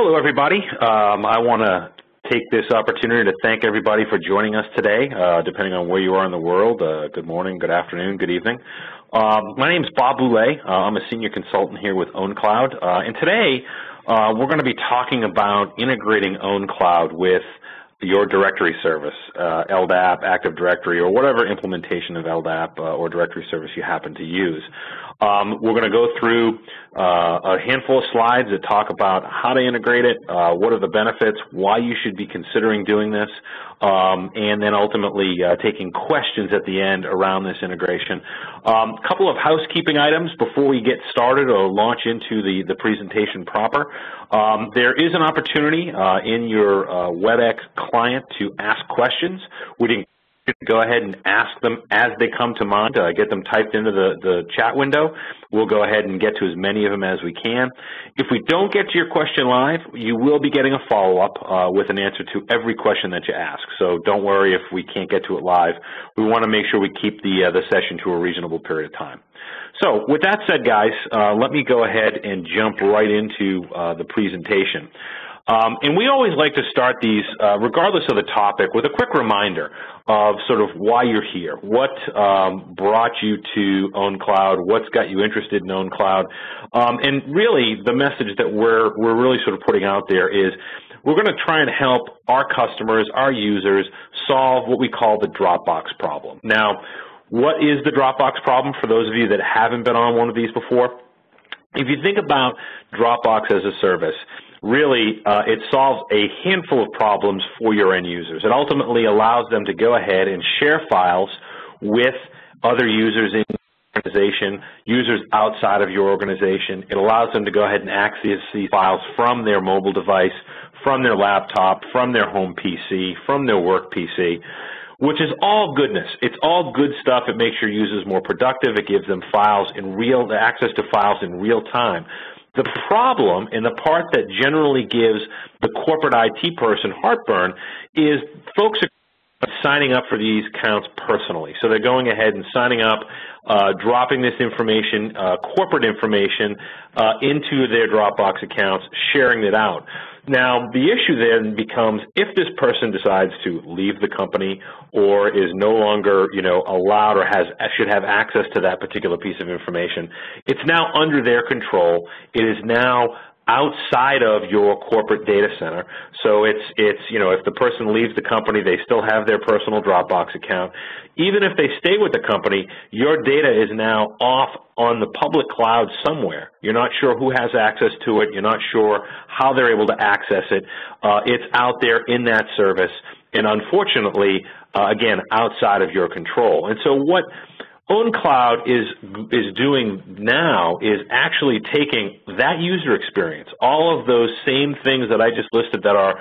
Hello, everybody. I want to take this opportunity to thank everybody for joining us today, depending on where you are in the world. Good morning, good afternoon, good evening. My name is Bob Boulay. I'm a senior consultant here with ownCloud. And today, we're going to be talking about integrating ownCloud with your directory service, LDAP, Active Directory, or whatever implementation of LDAP or directory service you happen to use. We're going to go through a handful of slides that talk about how to integrate it, what are the benefits, why you should be considering doing this, and then ultimately taking questions at the end around this integration. A couple of housekeeping items before we get started or launch into the presentation proper. There is an opportunity in your WebEx client to ask questions. We'd go ahead and ask them as they come to mind, get them typed into the chat window. We'll go ahead and get to as many of them as we can. If we don't get to your question live, you will be getting a follow-up with an answer to every question that you ask. So don't worry if we can't get to it live. We want to make sure we keep the session to a reasonable period of time. So with that said, guys, let me go ahead and jump right into the presentation. And we always like to start these, regardless of the topic, with a quick reminder of sort of why you're here, what brought you to ownCloud, what's got you interested in ownCloud, and really the message that we're really sort of putting out there is we're going to try and help our customers, our users, solve what we call the Dropbox problem. Now, what is the Dropbox problem for those of you that haven't been on one of these before? If you think about Dropbox as a service, really, it solves a handful of problems for your end users. It ultimately allows them to go ahead and share files with other users in your organization, users outside of your organization. It allows them to go ahead and access these files from their mobile device, from their laptop, from their home PC, from their work PC, which is all goodness. It's all good stuff. It makes your users more productive. It gives them access to files in real time. The problem, and the part that generally gives the corporate IT person heartburn, is folks are signing up for these accounts personally. So they're going ahead and signing up, dropping this information, corporate information, into their Dropbox accounts, sharing it out. Now, the issue then becomes if this person decides to leave the company or is no longer, allowed or should have access to that particular piece of information, it's now under their control. It is now outside of your corporate data center. So it's if the person leaves the company, they still have their personal Dropbox account. Even if they stay with the company, your data is now off on the public cloud somewhere. You're not sure who has access to it. You're not sure how they're able to access it. It's out there in that service, and unfortunately, again, outside of your control. And so what ownCloud is doing now is actually taking that user experience, all of those same things that I just listed that are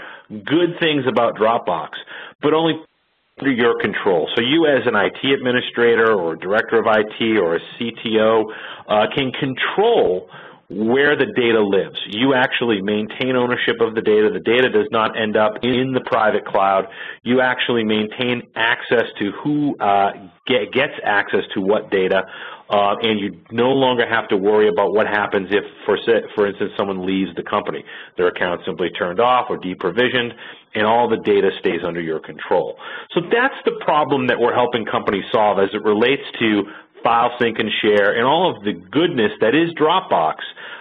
good things about Dropbox, but only under your control. So you as an IT administrator or director of IT or a CTO can control where the data lives. You actually maintain ownership of the data. The data does not end up in the private cloud. You actually maintain access to who gets access to what data, and you no longer have to worry about what happens if, for instance, someone leaves the company. Their account simply turned off or deprovisioned, and all the data stays under your control. So that's the problem that we're helping companies solve as it relates to file sync and share and all of the goodness that is Dropbox,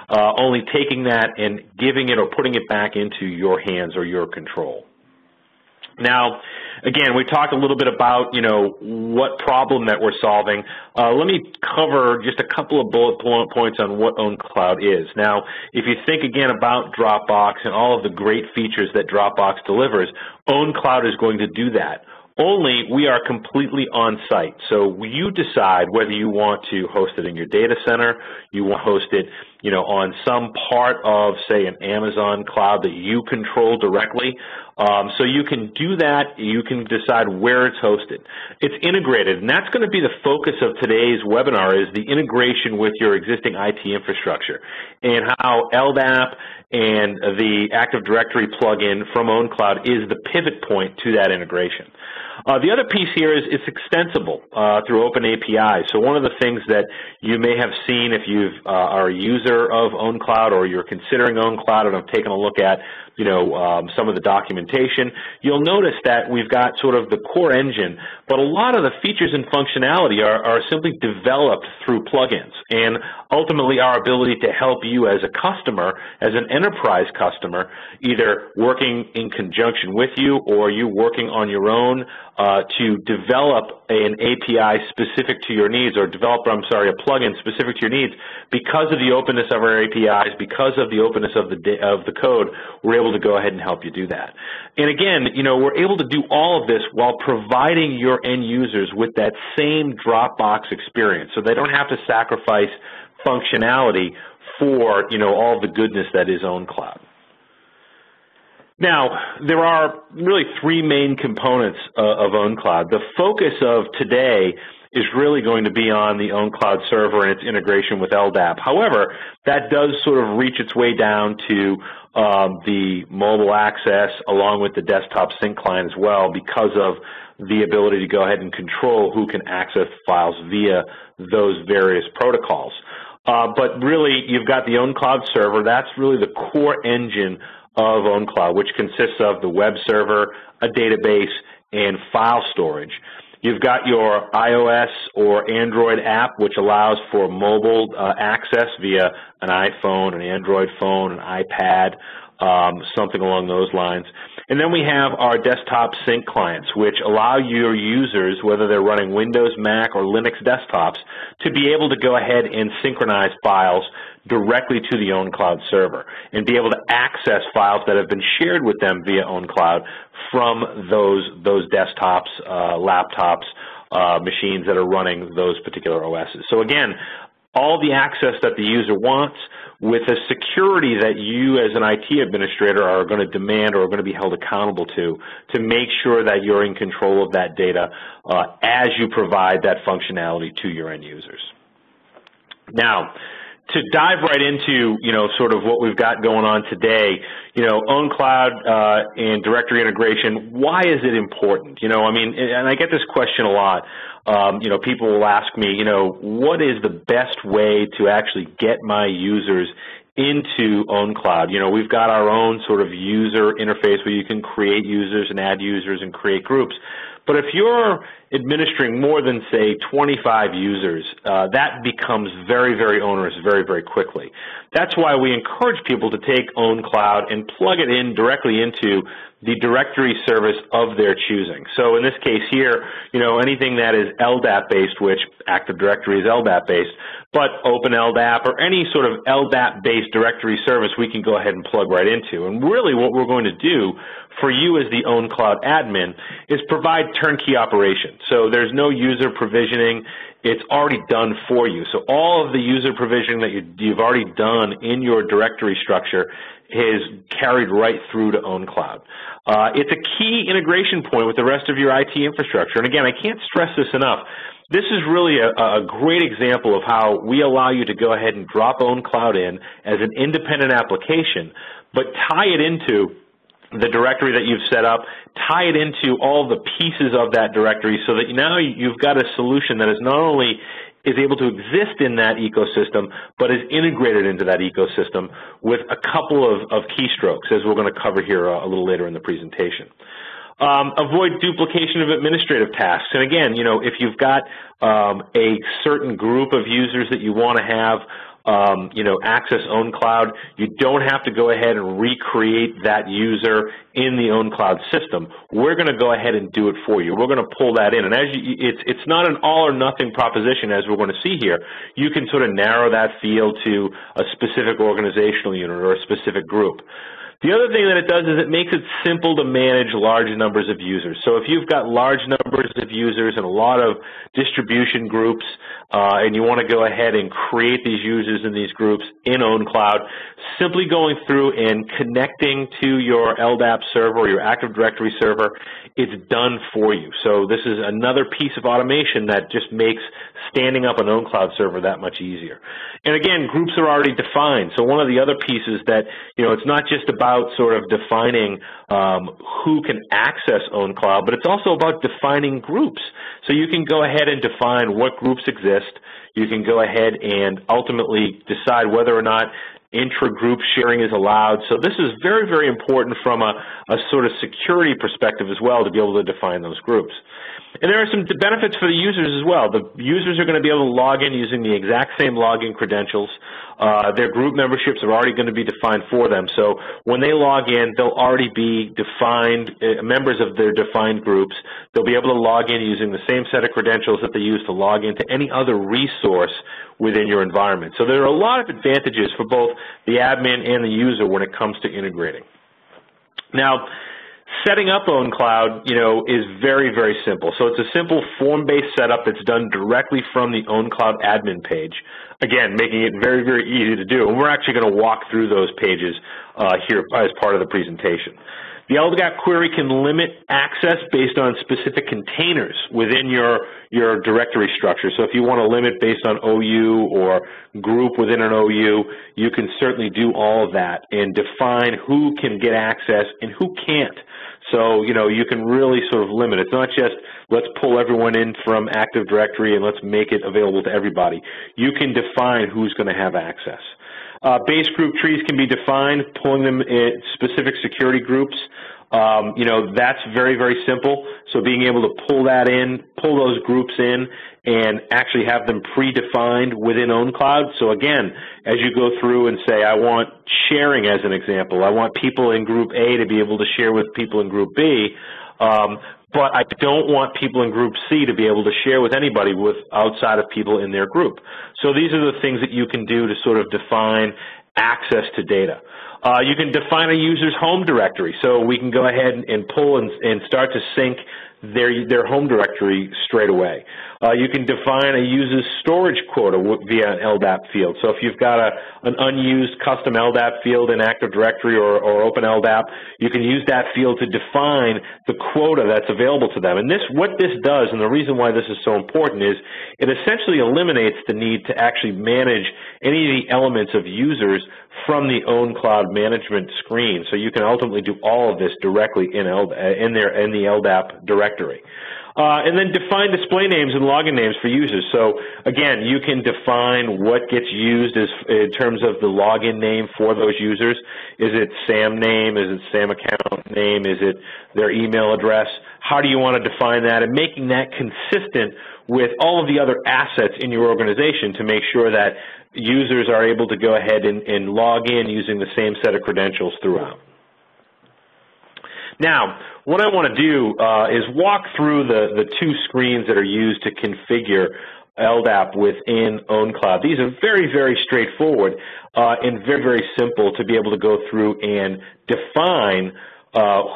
only taking that and giving it or putting it back into your hands or your control. Now, again, we talked a little bit about, what problem that we're solving. Let me cover just a couple of bullet points on what ownCloud is. Now, if you think again about Dropbox and all of the great features that Dropbox delivers, ownCloud is going to do that. Only we are completely on-site. So you decide whether you want to host it in your data center, you want to host it, on some part of, say, an Amazon cloud that you control directly, So you can do that. You can decide where it's hosted. It's integrated, and that's going to be the focus of today's webinar, is the integration with your existing IT infrastructure and how LDAP and the Active Directory plugin from ownCloud is the pivot point to that integration. The other piece here is it's extensible through open APIs. So one of the things that you may have seen if you are a user of ownCloud or you're considering ownCloud and have taken a look at some of the documentation, you'll notice that we've got sort of the core engine, but a lot of the features and functionality are simply developed through plugins. And ultimately our ability to help you as a customer, as an enterprise customer, either working in conjunction with you or you working on your own to develop an API specific to your needs, or develop, a plugin specific to your needs. Because of the openness of our APIs, because of the openness of the code, we're able to go ahead and help you do that. And again, we're able to do all of this while providing your end users with that same Dropbox experience, so they don't have to sacrifice functionality for all the goodness that is ownCloud. Now, there are really three main components of ownCloud. The focus of today is really going to be on the ownCloud server and its integration with LDAP. However, that does sort of reach its way down to the mobile access along with the desktop sync client as well, because of the ability to go ahead and control who can access files via those various protocols. But really, you've got the ownCloud server. That's really the core engine of ownCloud, which consists of the web server, a database, and file storage. You've got your iOS or Android app, which allows for mobile access via an iPhone, an Android phone, an iPad, something along those lines. And then we have our desktop sync clients, which allow your users, whether they're running Windows, Mac, or Linux desktops, to be able to go ahead and synchronize files directly to the ownCloud server and be able to access files that have been shared with them via ownCloud from those desktops, laptops, machines that are running those particular OSs. So again, all the access that the user wants with a security that you as an IT administrator are going to demand or are going to be held accountable to make sure that you're in control of that data as you provide that functionality to your end users. Now, to dive right into, sort of what we've got going on today, ownCloud and directory integration, why is it important? And I get this question a lot. People will ask me, what is the best way to actually get my users into ownCloud? We've got our own sort of user interface where you can create users and add users and create groups. But if you're administering more than, say, 25 users, that becomes very, very onerous very, very quickly. That's why we encourage people to take ownCloud and plug it in directly into the directory service of their choosing. So in this case here, anything that is LDAP-based, which Active Directory is LDAP-based, but Open LDAP or any sort of LDAP-based directory service we can go ahead and plug right into. And really what we're going to do for you as the ownCloud admin is provide turnkey operation. So there's no user provisioning. It's already done for you. So all of the user provisioning that you've already done in your directory structure is carried right through to ownCloud. It's a key integration point with the rest of your IT infrastructure. And again, I can't stress this enough. This is really a great example of how we allow you to go ahead and drop ownCloud in as an independent application, but tie it into the directory that you've set up, tie it into all the pieces of that directory so that now you've got a solution that is not only is able to exist in that ecosystem, but is integrated into that ecosystem with a couple of keystrokes, as we're going to cover here a little later in the presentation. Avoid duplication of administrative tasks. And again, if you've got a certain group of users that you want to have access ownCloud, you don't have to go ahead and recreate that user in the ownCloud system. We're going to go ahead and do it for you. We're going to pull that in. And it's not an all or nothing proposition, as we're going to see here. You can sort of narrow that field to a specific organizational unit or a specific group. The other thing that it does is it makes it simple to manage large numbers of users. So if you've got large numbers of users and a lot of distribution groups, and you want to go ahead and create these users in these groups in ownCloud, simply going through and connecting to your LDAP server or your Active Directory server, it's done for you. So this is another piece of automation that just makes standing up an ownCloud server that much easier. And again, groups are already defined. So one of the other pieces that, it's not just about sort of defining who can access ownCloud, but it's also about defining groups. So you can go ahead and define what groups exist. You can go ahead and ultimately decide whether or not intra-group sharing is allowed. So this is very, very important from a sort of security perspective as well, to be able to define those groups. And there are some benefits for the users as well. The users are going to be able to log in using the exact same login credentials. Their group memberships are already going to be defined for them. So when they log in, they'll already be defined, members of their defined groups. They'll be able to log in using the same set of credentials that they use to log into any other resource within your environment. So there are a lot of advantages for both the admin and the user when it comes to integrating. Now, setting up ownCloud, is very, very simple. So it's a simple form-based setup that's done directly from the ownCloud admin page. Again, making it very, very easy to do. And we're actually going to walk through those pages here as part of the presentation. The LDAP query can limit access based on specific containers within your directory structure. So if you want to limit based on OU or group within an OU, you can certainly do all of that and define who can get access and who can't. So, you can really sort of limit. It's not just let's pull everyone in from Active Directory and let's make it available to everybody. You can define who's going to have access. Base group trees can be defined, pulling them in specific security groups. That's very, very simple. So being able to pull those groups in and actually have them predefined within ownCloud. So again, as you go through and say, I want sharing as an example, I want people in group A to be able to share with people in group B, but I don't want people in group C to be able to share with anybody outside of people in their group. So these are the things that you can do to sort of define access to data. You can define a user's home directory. So we can go ahead and pull and start to sync their home directory straight away. You can define a user's storage quota via an LDAP field. So if you've got an unused custom LDAP field in Active Directory or Open LDAP, you can use that field to define the quota that's available to them. And what this does, and the reason why this is so important, is it essentially eliminates the need to actually manage any of the elements of users from the ownCloud management screen. So you can ultimately do all of this directly in the LDAP directory. And then define display names and login names for users. So again, you can define what gets used in terms of the login name for those users. Is it SAM name? Is it SAM account name? Is it their email address? How do you want to define that? And making that consistent with all of the other assets in your organization to make sure that users are able to go ahead and log in using the same set of credentials throughout. Now, what I want to do is walk through the two screens that are used to configure LDAP within ownCloud. These are very, very straightforward and very, very simple to be able to go through and define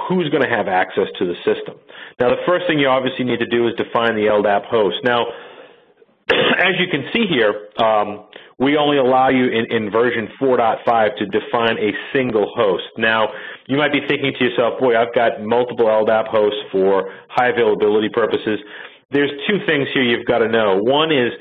who's going to have access to the system. Now, the first thing you obviously need to do is define the LDAP host. Now, as you can see here, we only allow you in version 4.5 to define a single host. Now, you might be thinking to yourself, boy, I've got multiple LDAP hosts for high availability purposes. There's two things here you've got to know. One is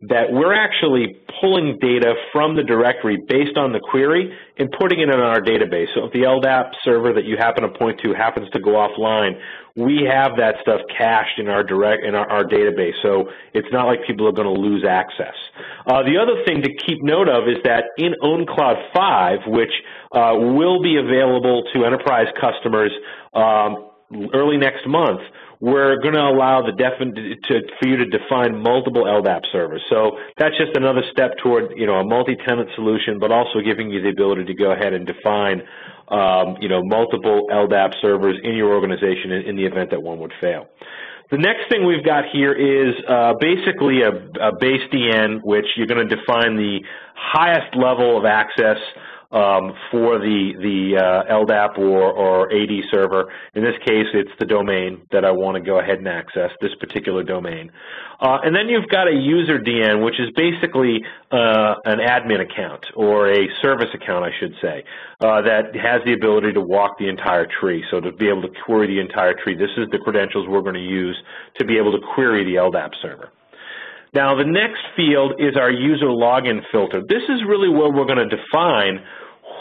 that we're actually pulling data from the directory based on the query and putting it in our database. So if the LDAP server that you happen to point to happens to go offline, we have that stuff cached in our database. So it's not like people are going to lose access. The other thing to keep note of is that in ownCloud 5, which will be available to enterprise customers early next month, we're going to allow for you to define multiple LDAP servers. So that's just another step toward a multi-tenant solution, but also giving you the ability to go ahead and define multiple LDAP servers in your organization in the event that one would fail. The next thing we've got here is basically a base DN, which you're going to define the highest level of access for the LDAP or AD server. In this case, it's the domain that I want to go ahead and access, this particular domain. And then you've got a user DN, which is basically an admin account, or a service account, I should say, that has the ability to walk the entire tree, so to be able to query the entire tree. This is the credentials we're going to use to be able to query the LDAP server. Now, the next field is our user login filter. This is really where we're going to define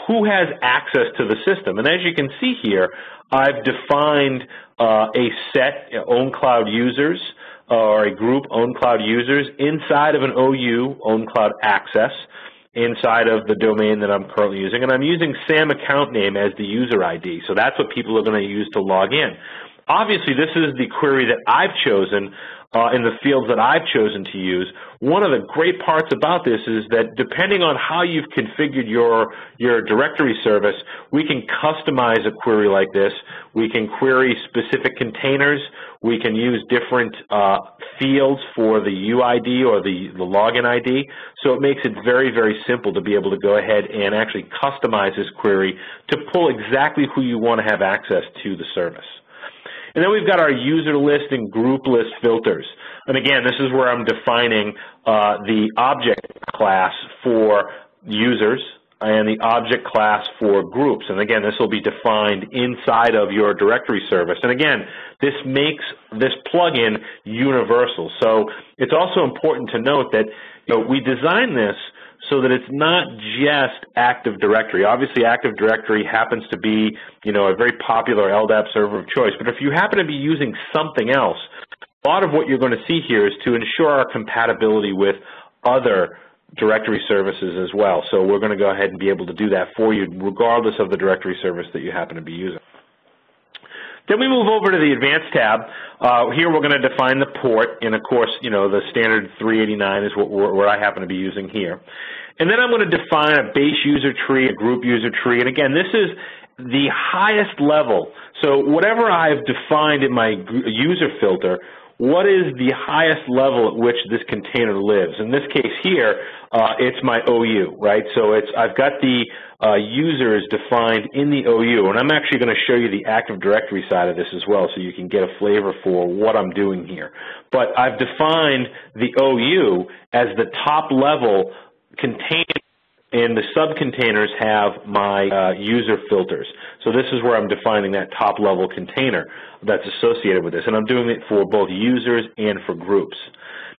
who has access to the system. And as you can see here, I've defined a set ownCloud users, or a group ownCloud users inside of an OU, ownCloud access, inside of the domain that I'm currently using. And I'm using SAM account name as the user ID. So that's what people are going to use to log in. Obviously, this is the query that I've chosen in the fields that I've chosen to use. One of the great parts about this is that depending on how you've configured your directory service, we can customize a query like this. We can query specific containers. We can use different fields for the UID or the login ID. So it makes it very, very simple to be able to go ahead and actually customize this query to pull exactly who you want to have access to the service. And then we've got our user list and group list filters. And again, this is where I'm defining the object class for users and the object class for groups. And again, this will be defined inside of your directory service. And again, this makes this plugin universal. So it's also important to note that we designed this so that it's not just Active Directory. Obviously, Active Directory happens to be, a very popular LDAP server of choice. But if you happen to be using something else, a lot of what you're going to see here is to ensure our compatibility with other directory services as well. So we're going to go ahead and be able to do that for you, regardless of the directory service that you happen to be using. Then we move over to the Advanced tab. Here we're going to define the port, and of course, the standard 389 is what I happen to be using here. And then I'm going to define a base user tree, a group user tree, and again, this is the highest level. So whatever I've defined in my user filter, what is the highest level at which this container lives? In this case here, it's my OU, right? So I've got the users defined in the OU, and I'm actually going to show you the Active Directory side of this as well so you can get a flavor for what I'm doing here. But I've defined the OU as the top level container, and the subcontainers have my user filters. So this is where I'm defining that top-level container that's associated with this, and I'm doing it for both users and for groups.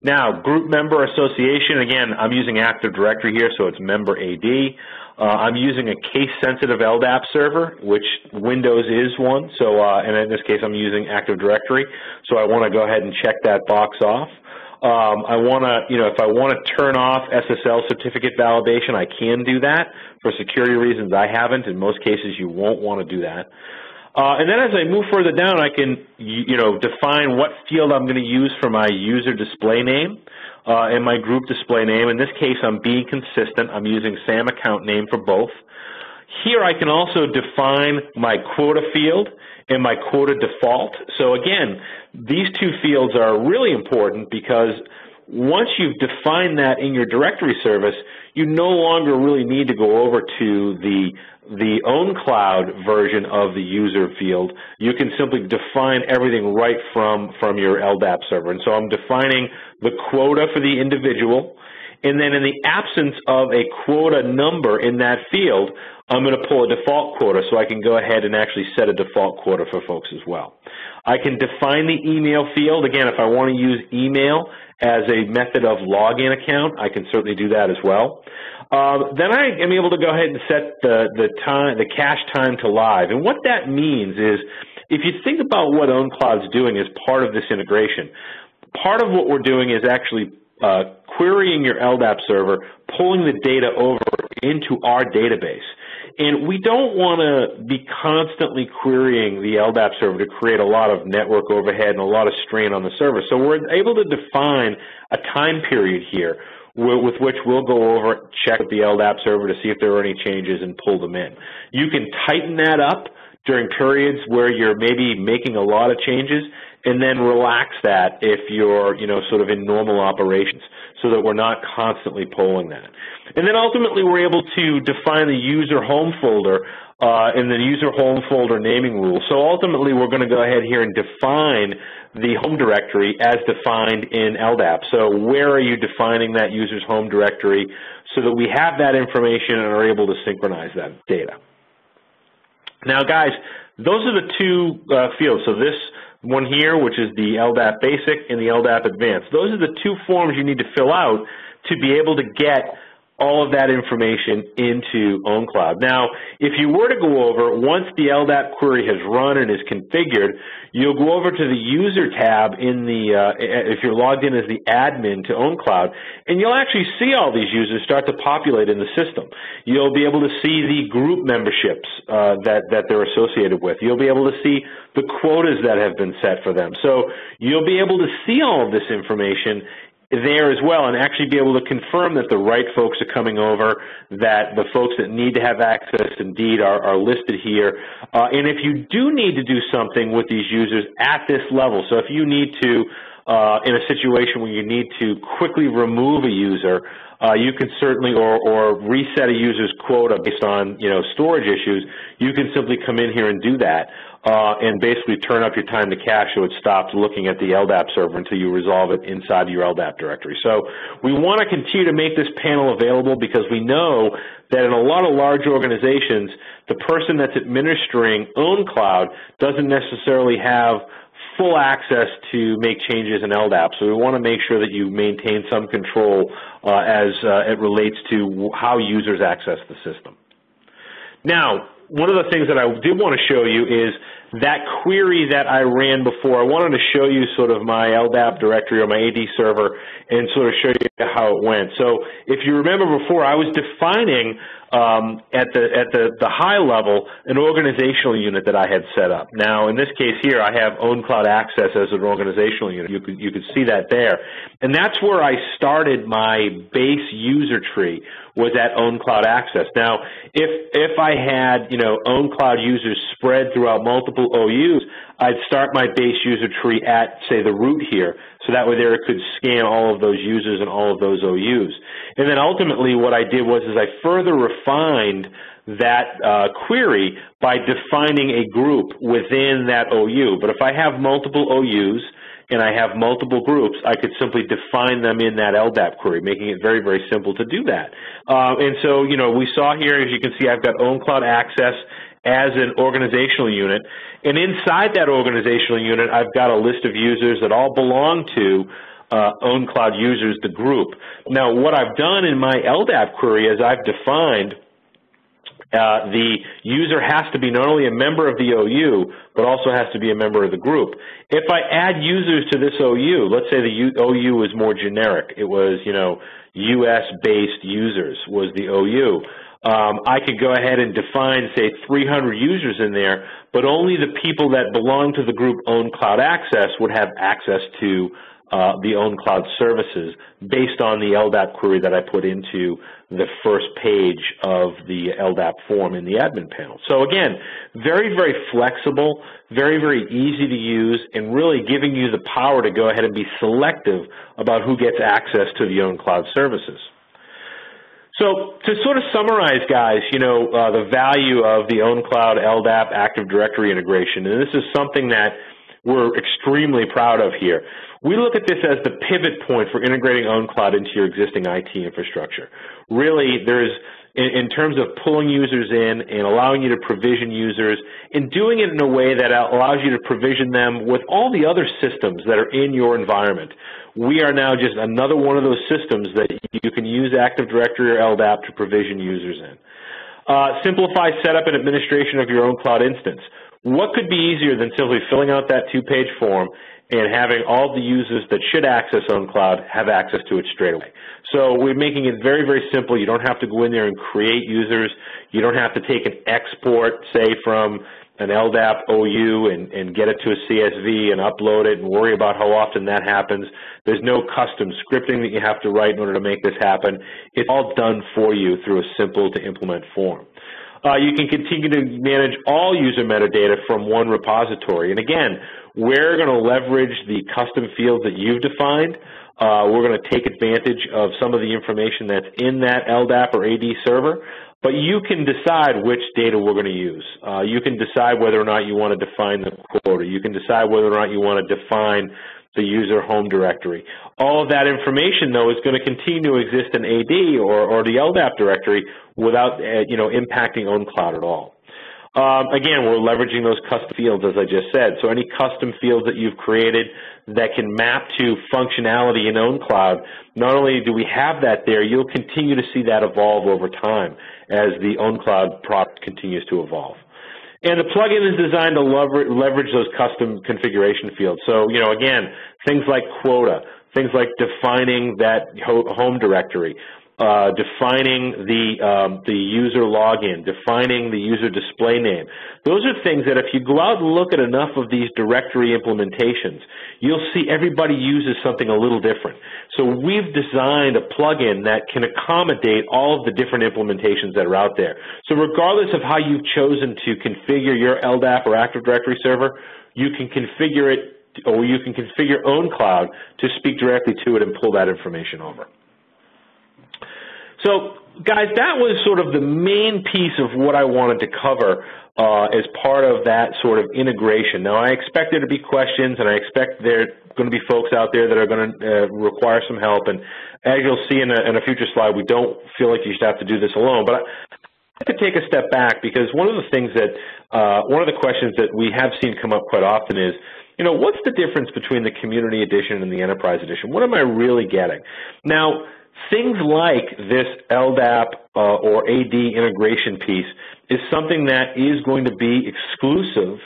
Now, group member association, again, I'm using Active Directory here, so it's member AD. I'm using a case-sensitive LDAP server, which Windows is one, so and in this case I'm using Active Directory, so I want to go ahead and check that box off. I want to, if I want to turn off SSL certificate validation, I can do that. For security reasons, I haven't. In most cases, you won't want to do that. And then as I move further down, I can, define what field I'm going to use for my user display name and my group display name. In this case, I'm being consistent. I'm using SAM account name for both. Here, I can also define my quota field and my quota default. So again, these two fields are really important because once you've defined that in your directory service, you no longer really need to go over to the ownCloud version of the user field. You can simply define everything right from your LDAP server. And so I'm defining the quota for the individual, and then in the absence of a quota number in that field, I'm going to pull a default quota so I can go ahead and actually set a default quota for folks as well. I can define the email field. Again, if I want to use email as a method of login account, I can certainly do that as well. Then I am able to go ahead and set the cache time to live. And what that means is, if you think about what ownCloud's doing as part of this integration, part of what we're doing is actually querying your LDAP server, pulling the data over into our database. And we don't want to be constantly querying the LDAP server to create a lot of network overhead and a lot of strain on the server. So we're able to define a time period here with which we'll go over, check with the LDAP server to see if there are any changes and pull them in. You can tighten that up during periods where you're maybe making a lot of changes, and then relax that if you're, sort of in normal operations, so that we're not constantly polling that. And then ultimately we're able to define the user home folder in the user home folder naming rule. So ultimately we're going to go ahead here and define the home directory as defined in LDAP. So where are you defining that user's home directory so that we have that information and are able to synchronize that data. Now guys, those are the two fields. So this one here, which is the LDAP Basic and the LDAP Advanced. Those are the two forms you need to fill out to be able to get all of that information into ownCloud. Now, if you were to go over, once the LDAP query has run and is configured, you'll go over to the User tab in the, if you're logged in as the admin to ownCloud, and you'll actually see all these users start to populate in the system. You'll be able to see the group memberships that they're associated with. You'll be able to see the quotas that have been set for them. So you'll be able to see all of this information there as well, and actually be able to confirm that the right folks are coming over, that the folks that need to have access indeed are listed here. And if you do need to do something with these users at this level, so if you need to, in a situation where you need to quickly remove a user, you can certainly, or reset a user's quota based on, storage issues, you can simply come in here and do that. And basically turn up your time to cache so it stops looking at the LDAP server until you resolve it inside your LDAP directory. So we want to continue to make this panel available because we know that in a lot of large organizations, the person that's administering ownCloud doesn't necessarily have full access to make changes in LDAP. So we want to make sure that you maintain some control as it relates to how users access the system. Now, one of the things that I did want to show you is that query that I ran before. I wanted to show you sort of my LDAP directory or my AD server and sort of show you how it went. So if you remember before, I was defining at the high level an organizational unit that I had set up. Now, in this case here, I have ownCloud Access as an organizational unit. You could see that there. And that's where I started my base user tree, was at ownCloud Access. Now, if I had, ownCloud users spread throughout multiple OUs, I'd start my base user tree at, say, the root here, so that way there it could scan all of those users and all of those OUs. And then ultimately what I did was I further refined that query by defining a group within that OU. But if I have multiple OUs and I have multiple groups, I could simply define them in that LDAP query, making it very, very simple to do that. And so, we saw here, as you can see, I've got ownCloud Access as an organizational unit. And inside that organizational unit, I've got a list of users that all belong to ownCloud users, the group. Now, what I've done in my LDAP query is I've defined the user has to be not only a member of the OU, but also has to be a member of the group. If I add users to this OU, let's say the OU was more generic. It was, US-based users was the OU. I could go ahead and define, say, 300 users in there, but only the people that belong to the group ownCloud Access would have access to the ownCloud services based on the LDAP query that I put into the first page of the LDAP form in the admin panel. So again, very, very flexible, very, very easy to use, and really giving you the power to go ahead and be selective about who gets access to the ownCloud services. So to sort of summarize, guys, the value of the ownCloud LDAP Active Directory integration, and this is something that we're extremely proud of here. We look at this as the pivot point for integrating ownCloud into your existing IT infrastructure. Really, there's, in terms of pulling users in and allowing you to provision users, and doing it in a way that allows you to provision them with all the other systems that are in your environment. We are now just another one of those systems that you can use Active Directory or LDAP to provision users in. Simplify setup and administration of your ownCloud instance. What could be easier than simply filling out that two-page form and having all the users that should access ownCloud have access to it straight away? So we're making it very, very simple. You don't have to go in there and create users. You don't have to take an export, say, from an LDAP OU and get it to a CSV and upload it and worry about how often that happens. There's no custom scripting that you have to write in order to make this happen. It's all done for you through a simple-to-implement form. You can continue to manage all user metadata from one repository. And again, we're going to leverage the custom fields that you've defined. We're going to take advantage of some of the information that's in that LDAP or AD server, but you can decide which data we're going to use. You can decide whether or not you want to define the quota. You can decide whether or not you want to define the user home directory. All of that information, though, is going to continue to exist in AD or the LDAP directory without impacting ownCloud at all. Again, we're leveraging those custom fields, as I just said. So any custom fields that you've created that can map to functionality in ownCloud, not only do we have that there, you'll continue to see that evolve over time as the ownCloud product continues to evolve. And the plugin is designed to leverage those custom configuration fields. So, again, things like quota, things like defining that home directory, defining the user login, defining the user display name. Those are things that if you go out and look at enough of these directory implementations, you'll see everybody uses something a little different. So we've designed a plugin that can accommodate all of the different implementations that are out there. So regardless of how you've chosen to configure your LDAP or Active Directory server, you can configure it, or you can configure ownCloud to speak directly to it and pull that information over. So, guys, that was sort of the main piece of what I wanted to cover as part of that sort of integration. Now, I expect there to be questions, and I expect there are going to be folks out there that are going to require some help. And as you'll see in a future slide, we don't feel like you should have to do this alone. But I have to take a step back, because one of the things that, one of the questions that we have seen come up quite often is, what's the difference between the Community Edition and the Enterprise Edition? What am I really getting? Now, things like this LDAP or AD integration piece is something that is going to be exclusive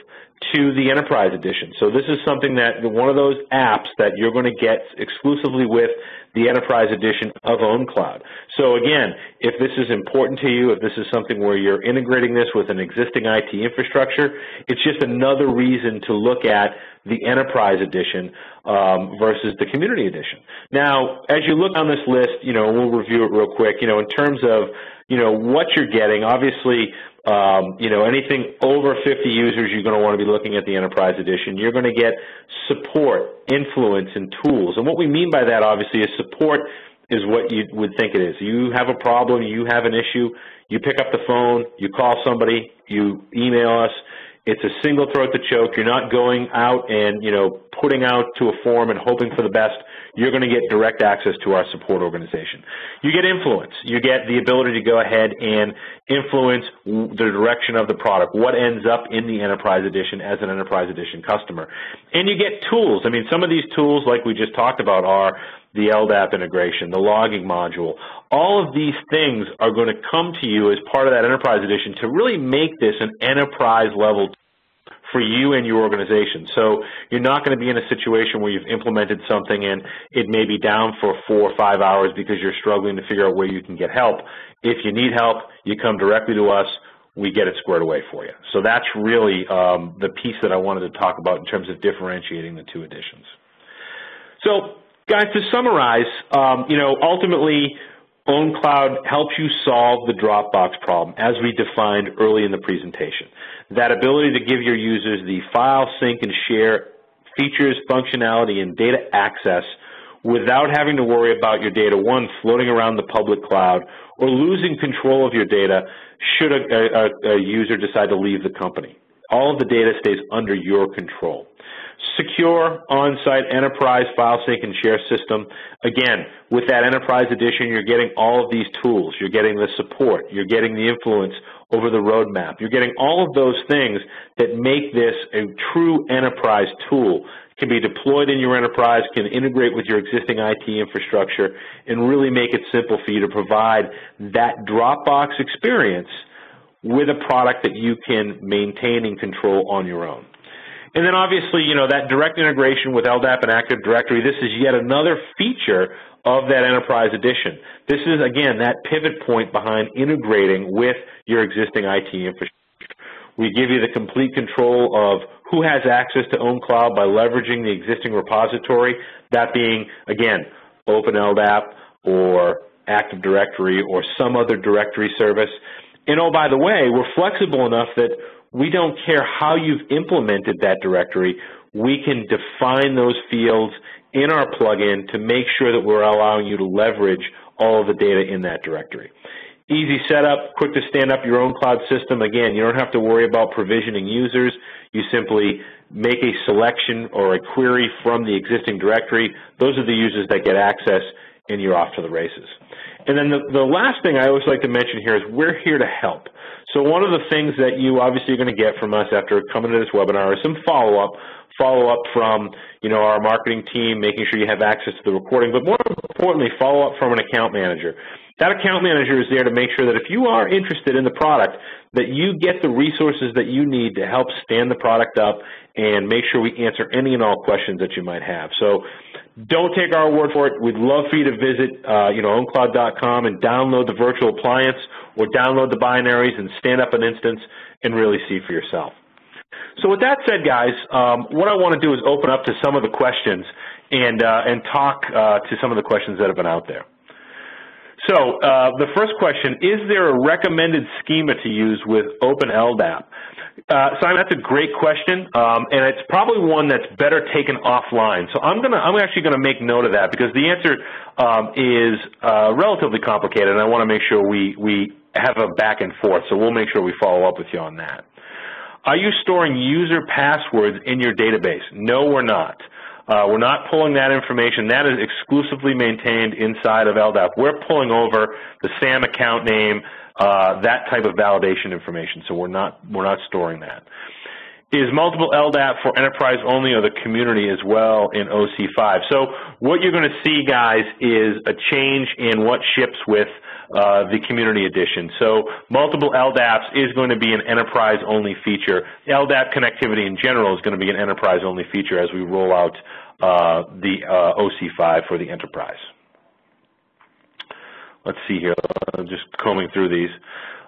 to the Enterprise Edition. So this is something that, one of those apps that you're going to get exclusively with the Enterprise Edition of ownCloud. So again, if this is important to you, if this is something where you're integrating this with an existing IT infrastructure, it's just another reason to look at the Enterprise Edition versus the Community Edition. Now, as you look on this list, we'll review it real quick, in terms of, what you're getting, obviously, anything over 50 users, you're going to want to be looking at the Enterprise Edition. You're going to get support, influence, and tools. And what we mean by that, obviously, is support is what you would think it is. You have a problem, you have an issue, you pick up the phone, you call somebody, you email us. It's a single throat to choke. You're not going out and, putting out to a form and hoping for the best. You're going to get direct access to our support organization. You get influence. You get the ability to go ahead and influence the direction of the product, what ends up in the Enterprise Edition as an Enterprise Edition customer. And you get tools. I mean, some of these tools, like we just talked about, are the LDAP integration, the logging module. All of these things are going to come to you as part of that Enterprise Edition to really make this an enterprise level for you and your organization. So you're not going to be in a situation where you've implemented something and it may be down for 4 or 5 hours because you're struggling to figure out where you can get help. If you need help, you come directly to us. We get it squared away for you. So that's really the piece that I wanted to talk about in terms of differentiating the two editions. So, guys, to summarize, ultimately, ownCloud helps you solve the Dropbox problem, as we defined early in the presentation. That ability to give your users the file, sync, and share features, functionality, and data access without having to worry about your data, one, floating around the public cloud, or losing control of your data should a user decide to leave the company. All of the data stays under your control. Secure, on-site, enterprise file sync and share system. Again, with that Enterprise Edition, you're getting all of these tools. You're getting the support. You're getting the influence over the roadmap. You're getting all of those things that make this a true enterprise tool. It can be deployed in your enterprise, can integrate with your existing IT infrastructure, and really make it simple for you to provide that Dropbox experience with a product that you can maintain and control on your own. And then obviously, that direct integration with LDAP and Active Directory, this is yet another feature of that Enterprise Edition. This is, again, that pivot point behind integrating with your existing IT infrastructure. We give you the complete control of who has access to ownCloud by leveraging the existing repository, that being, again, OpenLDAP or Active Directory or some other directory service. And oh, by the way, we're flexible enough that we don't care how you've implemented that directory. we can define those fields in our plugin to make sure that we're allowing you to leverage all of the data in that directory. Easy setup, quick to stand up your own cloud system. Again, you don't have to worry about provisioning users. You simply make a selection or a query from the existing directory. Those are the users that get access, and you're off to the races. And then the last thing I always like to mention here is we're here to help. So one of the things that you obviously are going to get from us after coming to this webinar is some follow-up from, our marketing team, making sure you have access to the recording, but more importantly, follow-up from an account manager. That account manager is there to make sure that if you are interested in the product, that you get the resources that you need to help stand the product up and make sure we answer any and all questions that you might have. So don't take our word for it. We'd love for you to visit ownCloud.com and download the virtual appliance or download the binaries and stand up an instance and really see for yourself. So with that said, guys, what I want to do is open up to some of the questions and talk to some of the questions that have been out there. So the first question, is there a recommended schema to use with Open LDAP? Simon, that's a great question, and it's probably one that's better taken offline. So I'm actually going to make note of that because the answer is relatively complicated, and I want to make sure we have a back and forth. So we'll make sure we follow up with you on that. Are you storing user passwords in your database? No, we're not. We're not pulling that information. That is exclusively maintained inside of LDAP. We're pulling over the SAM account name, that type of validation information. So we're not storing that. Is multiple LDAP for enterprise only or the community as well in OC5? So what you're going to see, guys, is a change in what ships with the community edition. So multiple LDAPs is going to be an enterprise-only feature. LDAP connectivity in general is going to be an enterprise-only feature as we roll out the OC5 for the enterprise. Let's see here. I'm just combing through these.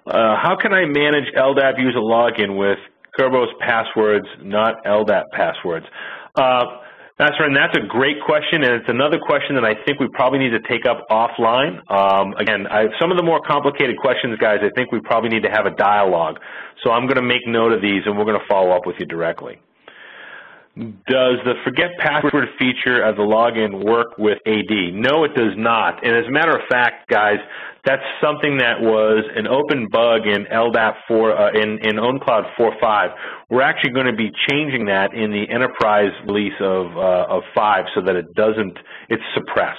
How can I manage LDAP user login with Kerberos passwords, not LDAP passwords? That's a great question, and it's another question that I think we probably need to take up offline. Again, some of the more complicated questions, guys, I think we probably need to have a dialogue. So I'm going to make note of these, and we're going to follow up with you directly. Does the forget password feature of the login work with AD? No, it does not. And as a matter of fact, guys, that's something that was an open bug in LDAP 4, in ownCloud 4.5. We're actually going to be changing that in the enterprise release of 5 so that it's suppressed.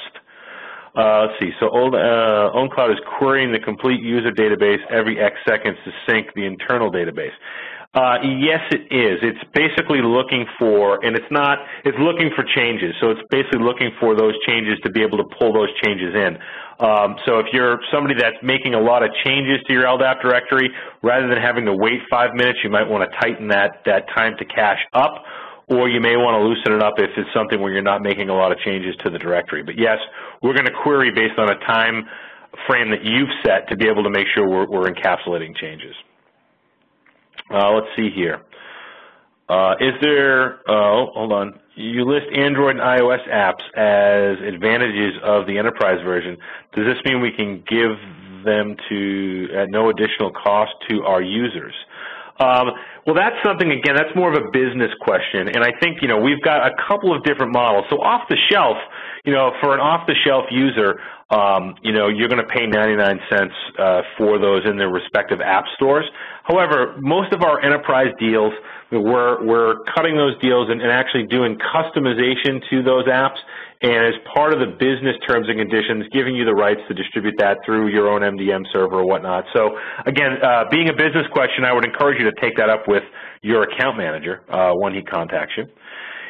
Let's see. So ownCloud is querying the complete user database every X seconds to sync the internal database. Yes, it is. It's basically looking for, and it's looking for changes. So it's basically looking for those changes to be able to pull those changes in. So if you're somebody that's making a lot of changes to your LDAP directory, rather than having to wait 5 minutes, you might want to tighten that time to cache up, or you may want to loosen it up if it's something where you're not making a lot of changes to the directory. But yes, we're going to query based on a time frame that you've set to be able to make sure we're encapsulating changes. Let's see here. Hold on. You list Android and iOS apps as advantages of the enterprise version. Does this mean we can give them at no additional cost to our users? Well, that's something, again, that's more of a business question. And I think, we've got a couple of different models. So off the shelf, for an off-the-shelf user, you're going to pay 99 cents for those in their respective app stores. However, most of our enterprise deals, we're cutting those deals and actually doing customization to those apps, and as part of the business terms and conditions, giving you the rights to distribute that through your own MDM server or whatnot. So again, being a business question, I would encourage you to take that up with your account manager when he contacts you.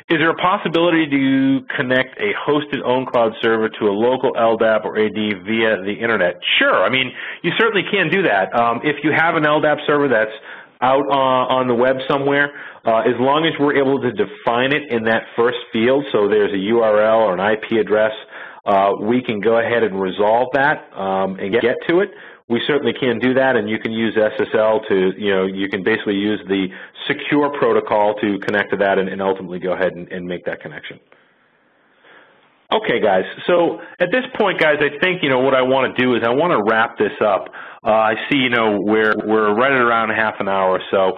Is there a possibility to connect a hosted ownCloud server to a local LDAP or AD via the internet? Sure. I mean, you certainly can do that. If you have an LDAP server that's out on the web somewhere, as long as we're able to define it in that first field, so there's a URL or an IP address, we can go ahead and resolve that and get to it. We certainly can do that, and you can use SSL to, you can basically use the secure protocol to connect to that and ultimately go ahead and make that connection. Okay, guys, so at this point, guys, I think, what I want to do is I want to wrap this up. I see, we're right at around half an hour or so.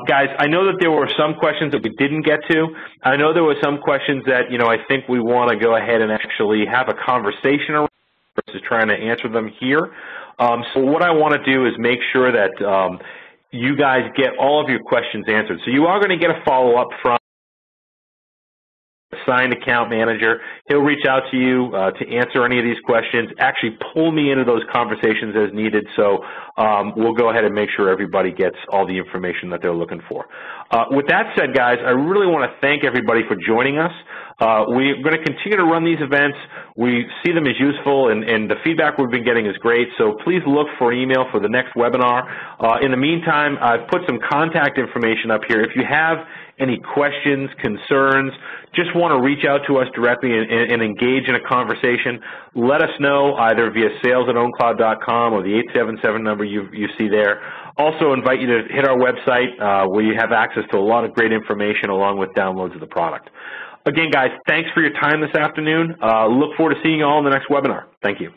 Guys, I know that there were some questions that we didn't get to. I know there were some questions that, I think we want to go ahead and actually have a conversation around versus trying to answer them here. So what I want to do is make sure that you guys get all of your questions answered. So you are going to get a follow-up from assigned account manager. He'll reach out to you to answer any of these questions, actually pull me into those conversations as needed, so we'll go ahead and make sure everybody gets all the information that they're looking for. With that said, guys, I really want to thank everybody for joining us. We're going to continue to run these events. We see them as useful, and the feedback we've been getting is great, so please look for an email for the next webinar. In the meantime, I've put some contact information up here. If you have any questions, concerns, just want to reach out to us directly and engage in a conversation, let us know either via sales@owncloud.com or the 877 number you see there. Also invite you to hit our website where you have access to a lot of great information along with downloads of the product. Again, guys, thanks for your time this afternoon. Look forward to seeing you all in the next webinar. Thank you.